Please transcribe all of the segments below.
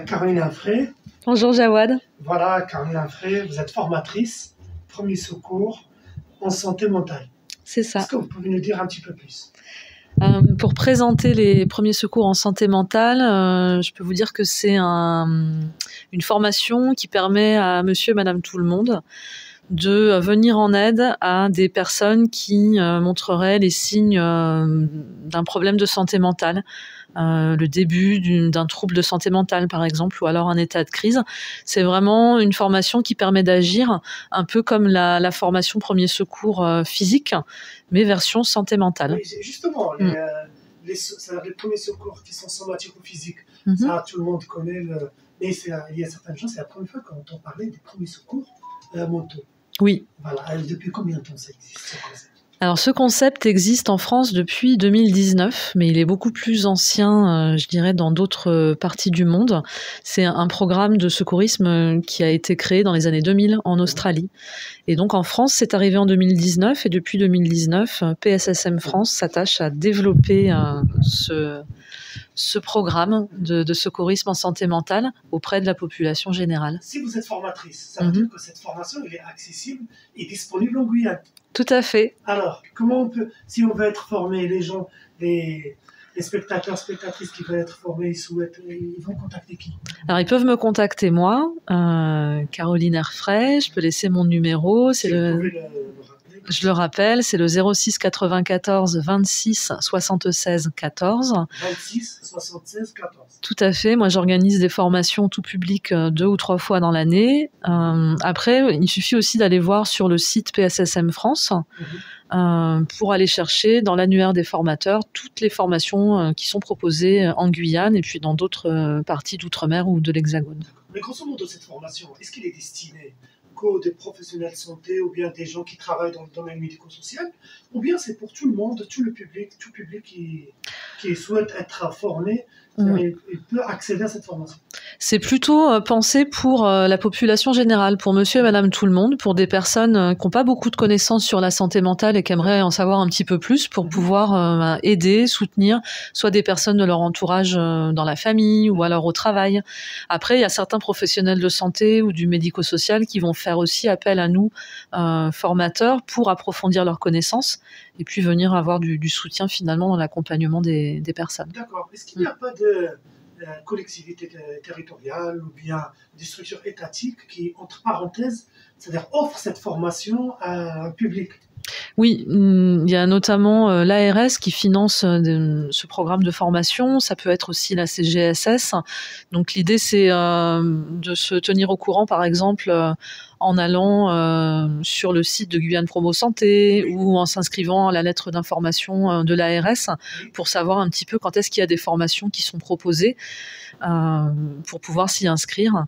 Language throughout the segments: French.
Caroline Infray. Bonjour Jawad. Voilà, Caroline Infray, vous êtes formatrice, premier secours en santé mentale. C'est ça. Est-ce que vous pouvez nous dire un petit peu plus? Pour présenter les premiers secours en santé mentale, je peux vous dire que c'est une formation qui permet à monsieur et madame tout le monde de venir en aide à des personnes qui montreraient les signes d'un problème de santé mentale. Le début d'un trouble de santé mentale par exemple, ou alors un état de crise. C'est vraiment une formation qui permet d'agir un peu comme la formation premier secours physique, mais version santé mentale. Oui, justement, les premiers secours qui sont somatiko-physiques, ça tout le monde connaît, mais il y a certaines gens, c'est la première fois qu'on entend parler des premiers secours mentaux. Oui. Voilà. Depuis combien de temps ça existe, ce concept? Alors ce concept existe en France depuis 2019, mais il est beaucoup plus ancien, je dirais, dans d'autres parties du monde. C'est un programme de secourisme qui a été créé dans les années 2000 en Australie. Et donc en France, c'est arrivé en 2019, et depuis 2019, PSSM France s'attache à développer ce programme de secourisme en santé mentale auprès de la population générale. Si vous êtes formatrice, ça veut dire que cette formation elle est accessible et disponible en Guyane. Tout à fait. Alors, comment on peut, si on veut être formé, les gens, les spectateurs, spectatrices qui veulent être formés, ils vont contacter qui? Alors, ils peuvent me contacter moi, Caroline Infray, je peux laisser mon numéro, je le rappelle, c'est le 06 94 26 76 14. 26 76 14. Tout à fait. Moi, j'organise des formations tout public 2 ou 3 fois dans l'année. Après, il suffit aussi d'aller voir sur le site PSSM France pour aller chercher dans l'annuaire des formateurs toutes les formations qui sont proposées en Guyane et puis dans d'autres parties d'outre-mer ou de l'Hexagone. Mais grosso modo, cette formation, est-ce qu'il est destiné qu'aux des professionnels de santé ou bien des gens qui travaillent dans le domaine médico-social, ou bien c'est pour tout le monde, tout public qui souhaite être formé, il peut accéder à cette formation? C'est plutôt pensé pour la population générale, pour monsieur et madame tout le monde, pour des personnes qui n'ont pas beaucoup de connaissances sur la santé mentale et qui aimeraient en savoir un petit peu plus pour pouvoir aider, soutenir, soit des personnes de leur entourage dans la famille ou alors au travail. Après, il y a certains professionnels de santé ou du médico-social qui vont faire aussi appel à nous, formateurs, pour approfondir leurs connaissances et puis venir avoir du soutien finalement dans l'accompagnement des personnes. D'accord. Est-ce qu'il n'y a pas de collectivité territoriale ou bien des structures étatiques qui, entre parenthèses, c'est-à-dire offrent cette formation à un public? Oui, il y a notamment l'ARS qui finance ce programme de formation. Ça peut être aussi la CGSS. Donc l'idée, c'est de se tenir au courant, par exemple, en allant sur le site de Guyane Promo Santé ou en s'inscrivant à la lettre d'information de l'ARS pour savoir un petit peu quand est-ce qu'il y a des formations qui sont proposées pour pouvoir s'y inscrire.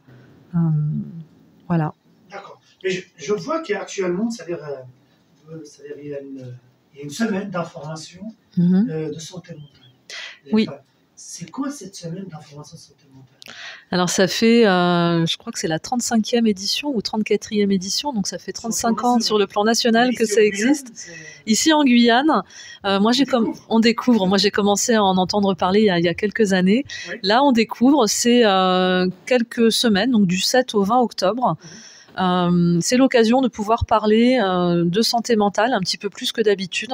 Voilà. D'accord. Mais je vois qu'actuellement, c'est-à-dire il y a une semaine d'information de santé mentale. Oui. C'est quoi cette semaine d'information de santé mentale? Alors ça fait, je crois que c'est la 35e édition ou 34e édition, donc ça fait 35 ans sur le plan national que ça existe. Ici en Guyane, on découvre. Moi j'ai commencé à en entendre parler il y a quelques années. Oui. Là on découvre, c'est quelques semaines, donc du 7 au 20 octobre. C'est l'occasion de pouvoir parler de santé mentale un petit peu plus que d'habitude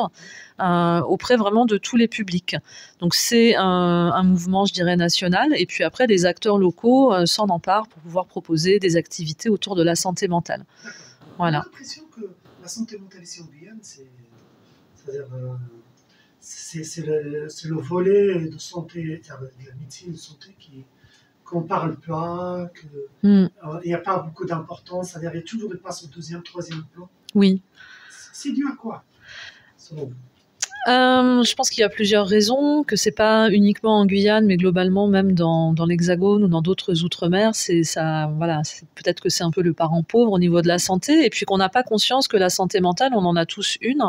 auprès vraiment de tous les publics. Donc c'est un mouvement, je dirais, national, et puis après les acteurs locaux s'en emparent pour pouvoir proposer des activités autour de la santé mentale. Voilà. On a l'impression que la santé mentale ici en Guyane, c'est le volet de santé, de la médecine de santé qu'on parle pas, qu'il n'y a pas beaucoup d'importance, c'est-à-dire qu'il y a toujours des passes au deuxième, troisième plan. Oui. C'est dû à quoi, selon vous? Je pense qu'il y a plusieurs raisons, que c'est pas uniquement en Guyane, mais globalement même dans l'Hexagone ou dans d'autres outre-mer, peut-être que c'est un peu le parent pauvre au niveau de la santé, et puis qu'on n'a pas conscience que la santé mentale, on en a tous une,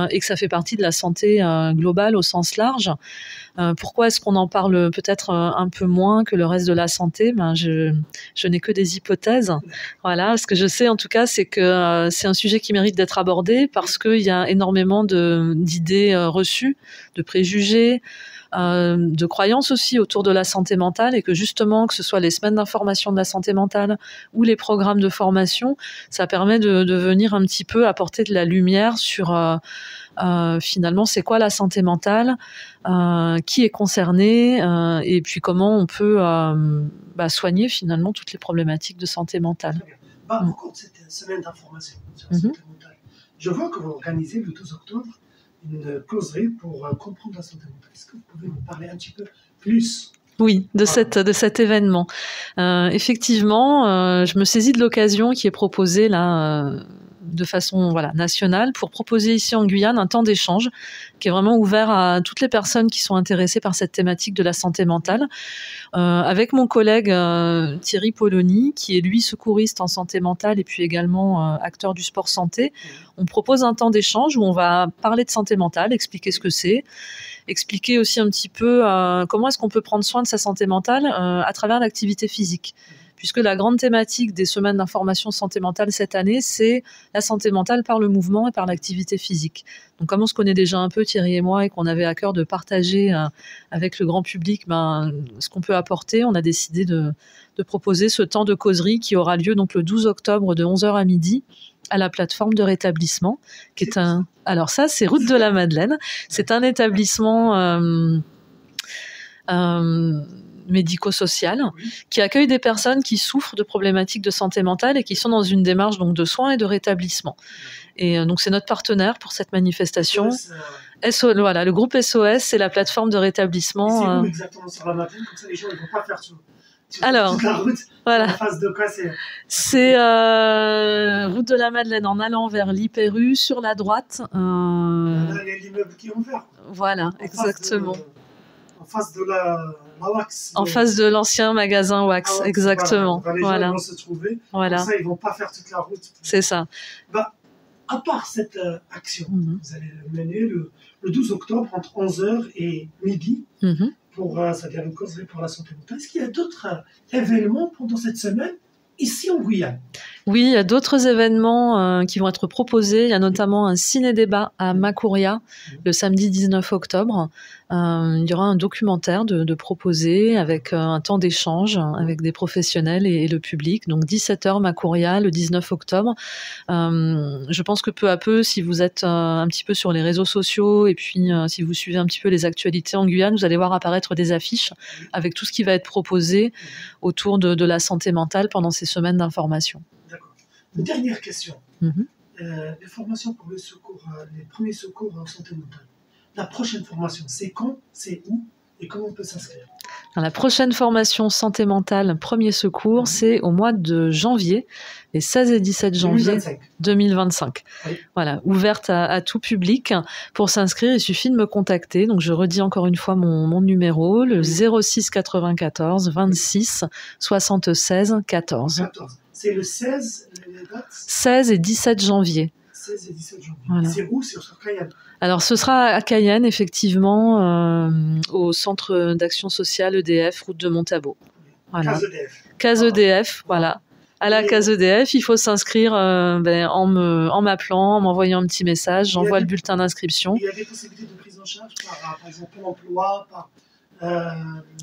et que ça fait partie de la santé globale au sens large. Pourquoi est-ce qu'on en parle peut-être un peu moins que le reste de la santé? Je n'ai que des hypothèses. Voilà, ce que je sais en tout cas, c'est que c'est un sujet qui mérite d'être abordé parce qu'il y a énormément d'idées reçues, de préjugés, de croyances aussi autour de la santé mentale, et que justement, que ce soit les semaines d'information de la santé mentale ou les programmes de formation, ça permet de venir un petit peu apporter de la lumière sur finalement c'est quoi la santé mentale, qui est concerné, et puis comment on peut soigner finalement toutes les problématiques de santé mentale. Au cours de cette semaine d'information sur la santé mentale, je vois que vous organisez le 12 octobre une causerie pour comprendre la santé mentale. Est-ce que vous pouvez nous parler un petit peu plus? Oui, de cet événement. Effectivement, je me saisis de l'occasion qui est proposée là de façon nationale pour proposer ici en Guyane un temps d'échange qui est vraiment ouvert à toutes les personnes qui sont intéressées par cette thématique de la santé mentale. Avec mon collègue Thierry Polony, qui est lui secouriste en santé mentale et puis également acteur du sport santé, on propose un temps d'échange où on va parler de santé mentale, expliquer ce que c'est, expliquer aussi un petit peu comment est-ce qu'on peut prendre soin de sa santé mentale à travers l'activité physique. Puisque la grande thématique des semaines d'information santé mentale cette année, c'est la santé mentale par le mouvement et par l'activité physique. Donc comme on se connaît déjà un peu, Thierry et moi, et qu'on avait à cœur de partager avec le grand public ce qu'on peut apporter, on a décidé de proposer ce temps de causerie qui aura lieu donc le 12 octobre de 11h à midi à la plateforme de rétablissement, qui est un... Alors ça, c'est Route de la Madeleine. C'est un établissement... médico-social, qui accueille des personnes qui souffrent de problématiques de santé mentale et qui sont dans une démarche donc de soins et de rétablissement. Et donc c'est notre partenaire pour cette manifestation. Le groupe SOS, c'est la plateforme de rétablissement. C'est où exactement sur la Madeleine, comme ça les gens ne vont pas faire toute la route. Voilà. En face de quoi c'est Route de la Madeleine en allant vers l'Hyper-U sur la droite. Là, il y a l'immeuble qui est ouvert. Voilà, exactement. En face de la Wax. En face de l'ancien magasin Wax, exactement. Les gens vont se trouver. Comme ça, ils ne vont pas faire toute la route. C'est ça. À part cette action, vous allez mener le 12 octobre entre 11h et midi c'est-à-dire une causerie pour la santé mentale. Est-ce qu'il y a d'autres événements pendant cette semaine ici en Guyane? Oui, il y a d'autres événements qui vont être proposés. Il y a notamment un ciné-débat à Makouria le samedi 19 octobre. Il y aura un documentaire de proposer avec un temps d'échange avec des professionnels et le public. Donc 17h Makouria le 19 octobre. Je pense que peu à peu, si vous êtes un petit peu sur les réseaux sociaux et puis si vous suivez un petit peu les actualités en Guyane, vous allez voir apparaître des affiches avec tout ce qui va être proposé autour de la santé mentale pendant ces semaines d'information. D'accord. Une dernière question. Les formations pour le secours, les premiers secours en santé mentale. La prochaine formation, c'est quand, c'est où et comment on peut s'inscrire? La prochaine formation santé mentale, premier secours, c'est au mois de janvier, les 16 et 17 janvier 2025. Oui. Voilà, ouverte à tout public. Pour s'inscrire, il suffit de me contacter. Donc je redis encore une fois mon numéro, le 06 94 26 76 14. C'est le 16, les dates 16 et 17 janvier. 16 et 17 janvier. Voilà. C'est où? C'est sur Cayenne? Alors, ce sera à Cayenne, effectivement, au centre d'action sociale EDF, route de Montabot. Voilà. Case EDF. Case EDF, voilà. À la case EDF, il faut s'inscrire en m'appelant, en m'envoyant un petit message. J'envoie le bulletin d'inscription. Il y a des possibilités de prise en charge par exemple, l'emploi,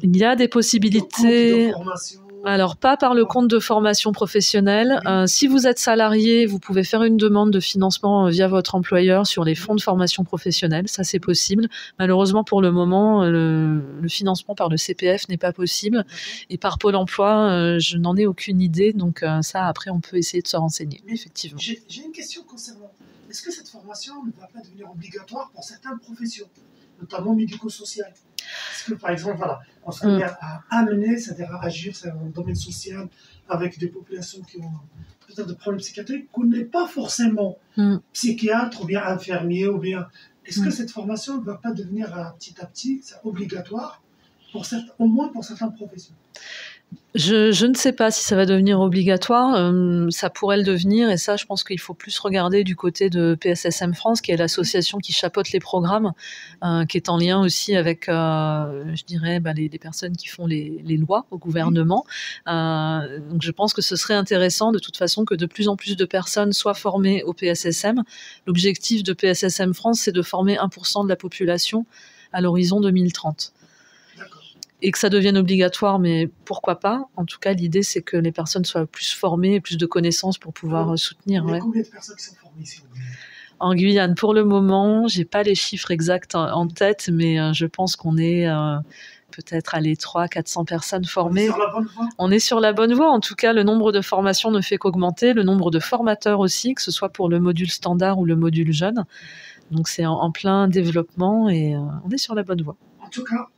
il y a des possibilités. De formation. Alors, pas par le compte de formation professionnelle. Si vous êtes salarié, vous pouvez faire une demande de financement via votre employeur sur les fonds de formation professionnelle. Ça, c'est possible. Malheureusement, pour le moment, le financement par le CPF n'est pas possible. Et par Pôle emploi, je n'en ai aucune idée. Donc, ça, après, on peut essayer de se renseigner, effectivement. J'ai une question concernant... Est-ce que cette formation ne va pas devenir obligatoire pour certaines professions, notamment médico-sociales? Est-ce que, par exemple, on serait à amener, c'est-à-dire à agir dans le domaine social avec des populations qui ont peut-être des problèmes psychiatriques, qu'on n'est pas forcément psychiatre ou bien infirmier, ou bien... Est-ce que cette formation ne va pas devenir petit à petit obligatoire, au moins pour certaines professions? Je ne sais pas si ça va devenir obligatoire, ça pourrait le devenir, et ça je pense qu'il faut plus regarder du côté de PSSM France, qui est l'association qui chapeaute les programmes, qui est en lien aussi avec, je dirais, les personnes qui font les lois au gouvernement. Donc je pense que ce serait intéressant de toute façon que de plus en plus de personnes soient formées au PSSM. L'objectif de PSSM France, c'est de former 1% de la population à l'horizon 2030. et que ça devienne obligatoire, mais pourquoi pas. En tout cas, l'idée, c'est que les personnes soient plus formées, plus de connaissances pour pouvoir soutenir. Il y a combien de personnes qui sont formées ici en Guyane? Pour le moment, j'ai pas les chiffres exacts en tête, mais je pense qu'on est peut-être à les 300-400 personnes formées. On est sur la bonne voie. En tout cas, le nombre de formations ne fait qu'augmenter, le nombre de formateurs aussi, que ce soit pour le module standard ou le module jeune. Donc c'est en plein développement et on est sur la bonne voie. En tout cas,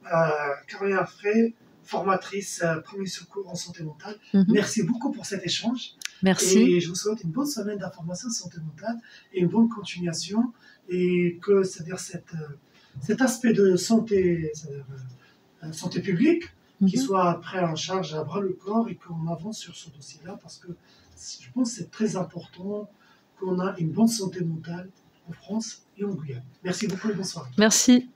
Caroline Frey, formatrice premier secours en santé mentale, merci beaucoup pour cet échange. Merci. Et je vous souhaite une bonne semaine d'information en santé mentale et une bonne continuation. Et que, c'est-à-dire cet aspect de santé, santé publique, qui soit pris en charge à bras le corps et qu'on avance sur ce dossier-là, parce que je pense que c'est très important qu'on a une bonne santé mentale en France et en Guyane. Merci beaucoup et bonsoir. Merci.